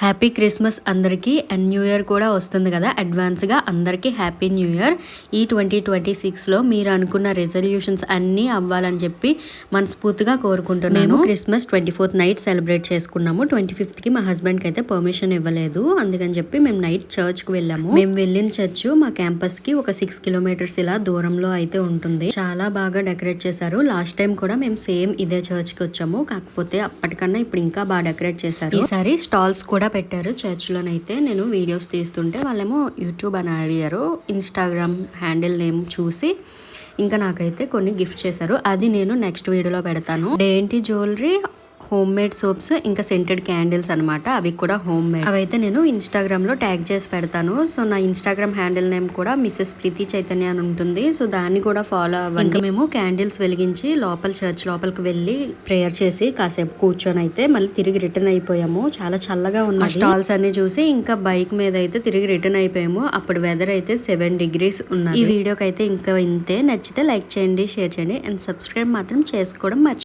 Happy Christmas అందరికీ and new year కూడా వస్తుంది కదా. అడ్వాన్స్గా అందరికీ హ్యాపీ న్యూ ఇయర్. ఈ 2026లో మీరు అనుకున్న రెజల్యూషన్స్ అన్నీ అవ్వాలని చెప్పి మనస్ఫూర్తిగా కోరుకుంటున్నాను. మేము క్రిస్మస్ 24th నైట్ సెలబ్రేట్ చేసుకున్నాము. 25th మా హస్బెండ్కి అయితే పర్మిషన్ ఇవ్వలేదు, అందుకని చెప్పి మేము నైట్ చర్చ్కి వెళ్ళాము. మేము వెళ్ళిన చర్చ్ మా క్యాంపస్కి ఒక 6 కిలోమీటర్స్ ఇలా దూరంలో అయితే ఉంటుంది. చాలా బాగా డెకరేట్ చేశారు. లాస్ట్ టైం కూడా మేము సేమ్ ఇదే చర్చ్కి వచ్చాము, కాకపోతే అప్పటికన్నా ఇప్పుడు ఇంకా బాగా డెకరేట్ చేశారు. ఈసారి స్టాల్స్ కూడా పెట్టారు చర్చ్లోనైతే. నేను వీడియోస్ తీస్తుంటే వాళ్ళేమో యూట్యూబ్ అని అడిగారు. ఇన్స్టాగ్రామ్ హ్యాండిల్ నేమ్ చూసి ఇంకా నాకైతే కొన్ని గిఫ్ట్ చేశారు. అది నేను నెక్స్ట్ వీడియోలో పెడతాను. డేంటి జ్యువెలరీ, హోమ్ మేడ్ సోప్స్, ఇంకా సెంటెడ్ క్యాండిల్స్ అనమాట. అవి కూడా హోమ్ మేడ్. అవైతే నేను ఇన్స్టాగ్రామ్లో ట్యాగ్ చేసి పెడతాను. సో నా ఇన్స్టాగ్రామ్ హ్యాండిల్ నేమ్ కూడా మిసెస్ ప్రీతి చైతన్య అని ఉంటుంది. సో దాన్ని కూడా ఫాలో అవ్వండి. ఇంకా మేము క్యాండిల్స్ వెలిగించి చర్చ్ లోపలికి వెళ్ళి ప్రేయర్ చేసి కాసేపు కూర్చొని అయితే మళ్ళీ తిరిగి రిటర్న్ అయిపోయాము. చాలా చల్లగా ఉన్న స్టాల్స్ అన్ని చూసి ఇంకా బైక్ మీద అయితే తిరిగి రిటర్న్ అయిపోయాము. అప్పుడు వెదర్ అయితే 7 degrees ఉన్నది. ఈ వీడియోకి అయితే ఇంకా ఇంతే. నచ్చితే లైక్ చేయండి, షేర్ చేయండి అండ్ సబ్స్క్రైబ్ మాత్రం చేసుకోవడం మర్చిపోండి.